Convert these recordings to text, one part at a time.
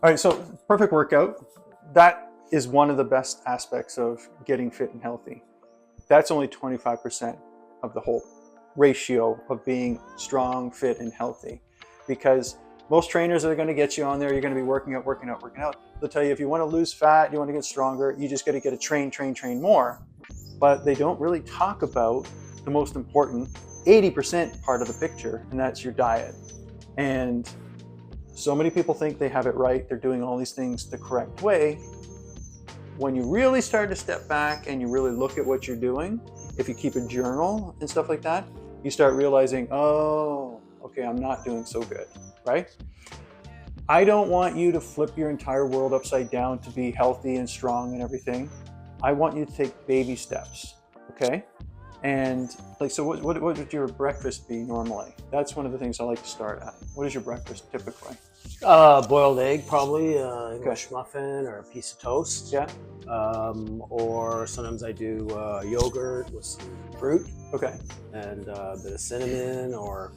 All right, so perfect workout. That is one of the best aspects of getting fit and healthy. That's only 25% of the whole ratio of being strong, fit, and healthy. Because most trainers are going to get you on there, you're going to be working out. They'll tell you if you want to lose fat, you want to get stronger, you just got to get a train more. But they don't really talk about the most important 80% part of the picture, and that's your diet. And so many people think they have it right. They're doing all these things the correct way. When you really start to step back and you really look at what you're doing, if you keep a journal and stuff like that, you start realizing, oh, okay, I'm not doing so good, right? I don't want you to flip your entire world upside down to be healthy and strong and everything. I want you to take baby steps, okay? And like, so what would your breakfast be normally? That's one of the things I like to start at. What is your breakfast typically? Boiled egg, probably, English muffin or a piece of toast. Yeah. Or sometimes I do yogurt with some fruit. Okay. And a bit of cinnamon, or,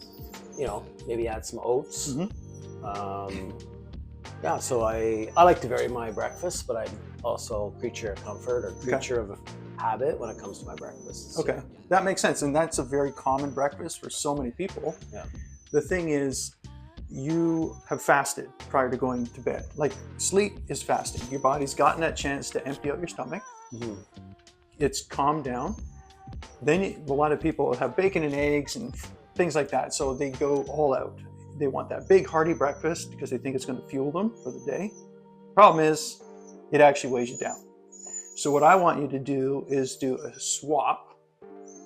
maybe add some oats. Mm-hmm. Yeah, so I like to vary my breakfast, but I'm also a creature of comfort or creature of habit when it comes to my breakfast. So, okay, that makes sense. And that's a very common breakfast for so many people. Yeah. The thing is, you have fasted prior to going to bed. Like, sleep is fasting. Your body's gotten that chance to empty out your stomach. Mm-hmm. It's calmed down. Then a lot of people have bacon and eggs and things like that. So they go all out. They want that big hearty breakfast because they think it's going to fuel them for the day. Problem is, it actually weighs you down. So what I want you to do is do a swap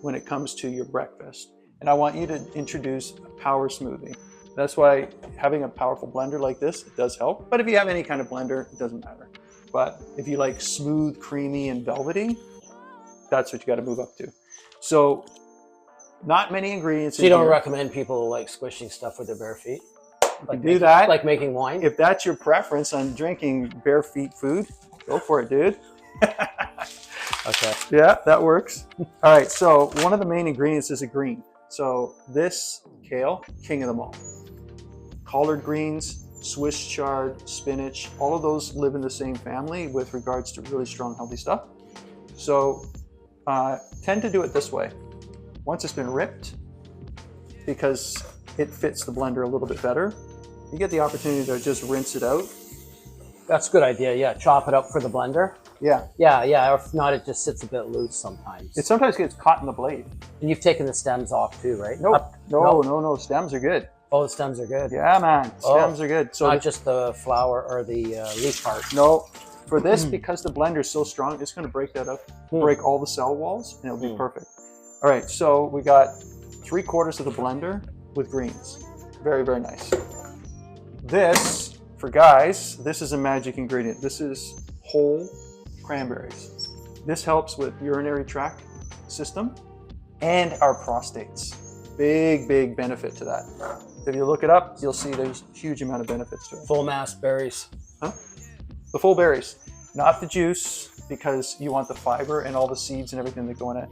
when it comes to your breakfast. And I want you to introduce a power smoothie. That's why having a powerful blender like this, it does help. But if you have any kind of blender, it doesn't matter. But if you like smooth, creamy, and velvety, that's what you got to move up to. So not many ingredients. So you don't recommend people like squishing stuff with their bare feet? Like do that. Like making wine? If that's your preference on drinking bare feet food, go for it, dude. Okay. Yeah, that works. All right, so one of the main ingredients is a green. So this kale, king of them all. Collard greens, Swiss chard, spinach, all of those live in the same family with regards to really strong, healthy stuff. So tend to do it this way. Once it's been ripped, because it fits the blender a little bit better, you get the opportunity to just rinse it out. That's a good idea, yeah. Chop it up for the blender. Yeah. Yeah, or if not, it just sits a bit loose sometimes. It sometimes gets caught in the blade. And you've taken the stems off too, right? Nope. No, stems are good. Oh, the stems are good. Yeah, man, stems are good. So not just the flower or the leaf part. No, for this, because the blender is so strong, it's going to break that up, break all the cell walls, and it'll be perfect. All right, so we got 3/4 of the blender with greens. Very, very nice. This, for guys, this is a magic ingredient. This is whole cranberries. This helps with urinary tract system and our prostates. Big benefit to that. If you look it up, you'll see there's a huge amount of benefits to it. Full mass berries. Huh? The full berries, not the juice, because you want the fiber and all the seeds and everything that go in it.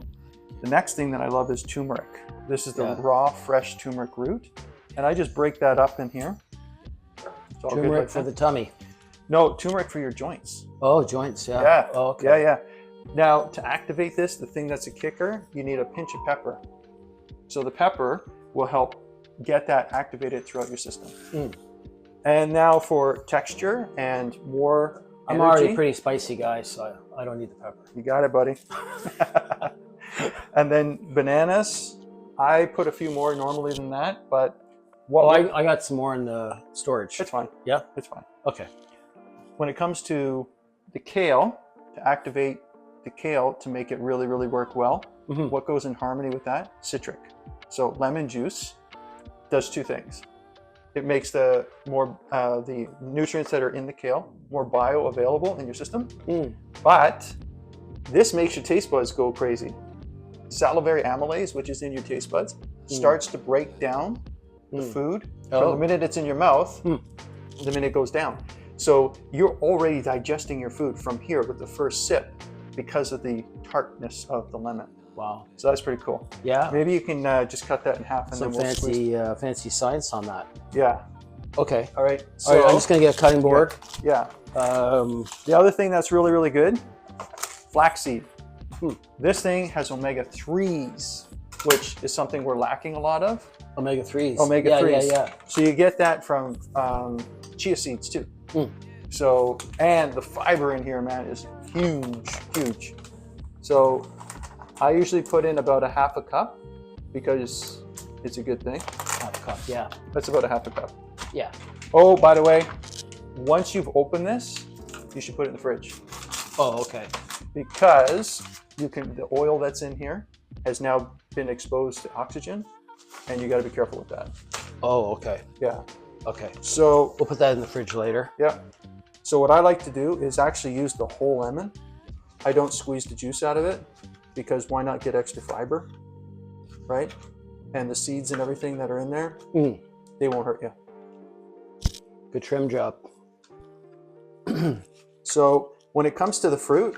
The next thing that I love is turmeric. This is the raw, fresh turmeric root. And I just break that up in here. Turmeric for the tummy. No, turmeric for your joints. Oh, joints, yeah. Yeah, oh, okay. Yeah. Now, to activate this, the thing that's a kicker, you need a pinch of pepper. So the pepper will help get that activated throughout your system. And now for texture and more energy. I'm already a pretty spicy guy, so I don't need the pepper. You got it, buddy. And then bananas, I put a few more normally than that, but I got some more in the storage. It's fine. Yeah? It's fine. Okay. When it comes to the kale, to activate the kale to make it really, really work well, what goes in harmony with that? Citric. So lemon juice does two things. It makes the nutrients that are in the kale more bioavailable in your system, but this makes your taste buds go crazy. Salivary amylase, which is in your taste buds, starts to break down the food from the minute it's in your mouth, the minute it goes down. So you're already digesting your food from here with the first sip because of the tartness of the lemon. Wow. So that's pretty cool. Yeah. Maybe you can just cut that in half and some then we'll fancy science on that. Yeah. Okay. All right. All right, I'm just gonna get a cutting board. Yeah. The other thing that's really, really good, flaxseed. This thing has omega-3s, which is something we're lacking a lot of. Omega-3s. Omega-3s. Yeah. So you get that from chia seeds too. So, and the fiber in here, man, is huge. So I usually put in about a half a cup because it's a good thing. Half a cup, yeah. That's about a half a cup. Yeah. Oh, by the way, once you've opened this, you should put it in the fridge. Oh, okay. Because the oil that's in here has now been exposed to oxygen, and you got to be careful with that. Oh, okay. Yeah. Okay. So we'll put that in the fridge later. Yeah. So what I like to do is actually use the whole lemon. I don't squeeze the juice out of it because why not get extra fiber, right? And the seeds and everything that are in there, they won't hurt you. Good trim job. So when it comes to the fruit,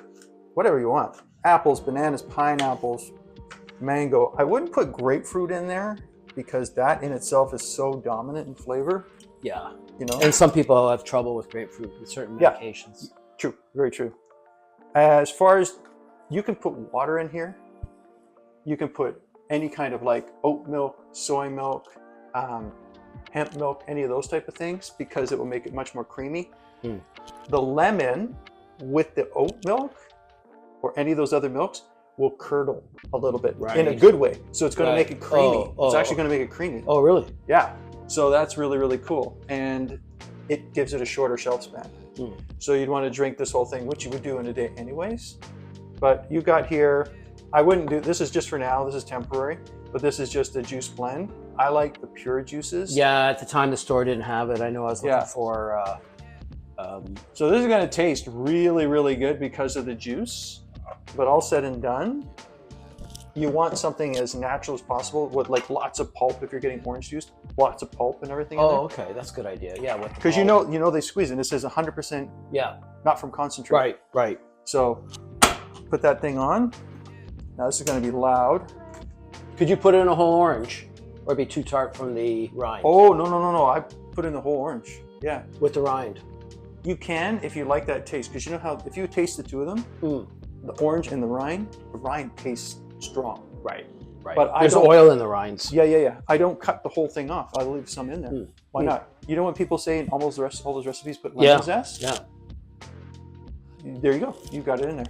whatever you want, apples, bananas, pineapples, mango. I wouldn't put grapefruit in there because that in itself is so dominant in flavor. Yeah. You know? And some people have trouble with grapefruit with certain medications. Yeah. True. Very true. As far as you can put water in here, you can put any kind of like oat milk, soy milk, hemp milk, any of those type of things because it will make it much more creamy. The lemon with the oat milk or any of those other milks will curdle a little bit in a good way. So it's going to make it creamy. It's actually going to make it creamy. Oh, really? Yeah. So that's really, really cool. And it gives it a shorter shelf span. So you'd want to drink this whole thing, which you would do in a day anyways. But you got here, I wouldn't do, this is just for now, this is temporary, but this is just a juice blend. I like the pure juices. Yeah, at the time the store didn't have it. I know I was looking for... So this is going to taste really, really good because of the juice. But all said and done, you want something as natural as possible with like lots of pulp. If you're getting orange juice, lots of pulp and everything. Oh, okay, that's a good idea. Yeah, because you know they squeeze it. And it says 100%. Yeah, not from concentrate. Right. So put that thing on. Now this is going to be loud. Could you put in a whole orange, or be too tart from the rind? Oh no! I put in the whole orange. Yeah, with the rind. You can if you like that taste, because you know how if you taste the two of them, the orange and the rind tastes strong. Right. But there's oil in the rinds. Yeah. I don't cut the whole thing off. I leave some in there. Why not? You know when people say in all those recipes put lemon zest? Yeah. There you go. You got it in there.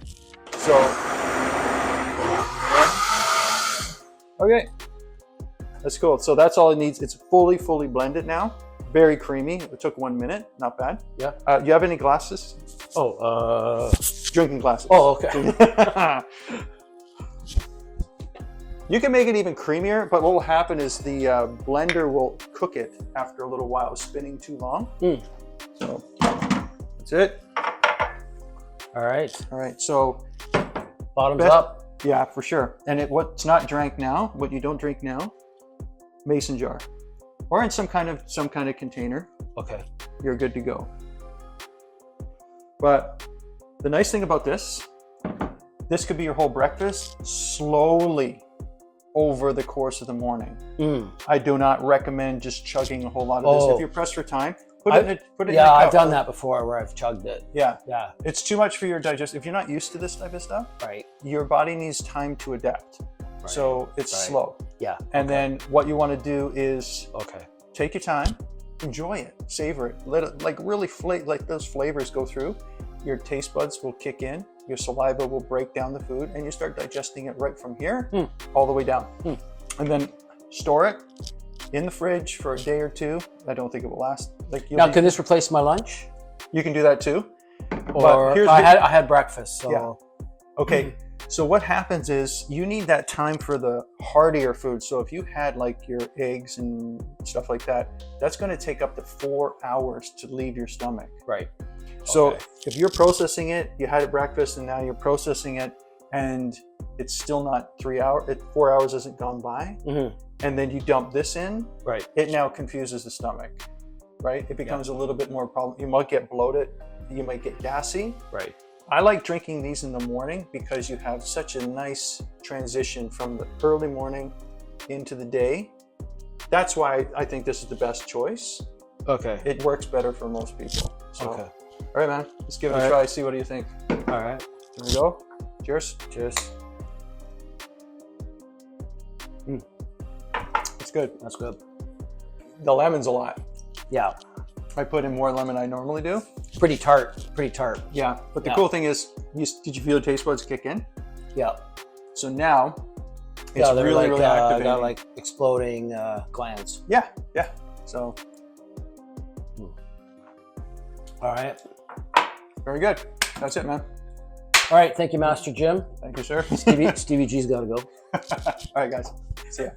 So okay, that's cool. So that's all it needs. It's fully blended now. Very creamy. It took 1 minute. Not bad. Yeah. Do you have any glasses? Drinking glasses. Oh, okay. You can make it even creamier, but what will happen is the blender will cook it after a little while, spinning too long. So that's it. All right. So bottoms up. Yeah, for sure. And what's not drank now, what you don't drink now, mason jar. Or in some kind of container. Okay. You're good to go. But the nice thing about this could be your whole breakfast slowly over the course of the morning. I do not recommend just chugging a whole lot of this. If you're pressed for time, put it in a cup. Yeah, I've done that before where I've chugged it. Yeah. It's too much for your digestion. If you're not used to this type of stuff, your body needs time to adapt. So it's slow. Yeah. And then what you want to do is take your time, enjoy it, savor it, let it like really let those flavors go through. Your taste buds will kick in, your saliva will break down the food, and you start digesting it right from here all the way down. And then store it in the fridge for a day or two. I don't think it will last. Now, can this replace my lunch? You can do that too. Or I had breakfast. So. Yeah. Okay. So what happens is you need that time for the heartier food. So if you had like your eggs and stuff like that, that's going to take up to 4 hours to leave your stomach. Right. So if you're processing it, you had it breakfast and now you're processing it and it's still not 3 hours, 4 hours hasn't gone by. And then you dump this in, it now confuses the stomach, right? It becomes a little bit more problem. You might get bloated, you might get gassy. Right. I like drinking these in the morning because you have such a nice transition from the early morning into the day. That's why I think this is the best choice. Okay. it works better for most people. So, Okay. all right, man. Let's give it All a right. try. See what do you think? All right. Here we go. Cheers. Cheers. It's good. That's good. The lemon's a lot. Yeah. I put in more lemon than I normally do. Pretty tart. Pretty tart. Yeah. But the Yeah. cool thing is, did you feel the taste buds kick in? Yeah. So now it's Yeah, they're really, like, really activating. got like exploding glands. Yeah. Yeah. So All right. very good. That's it, man. All right. Thank you, Master Jim. Thank you, sir. Stevie G's got to go. All right, guys. See ya.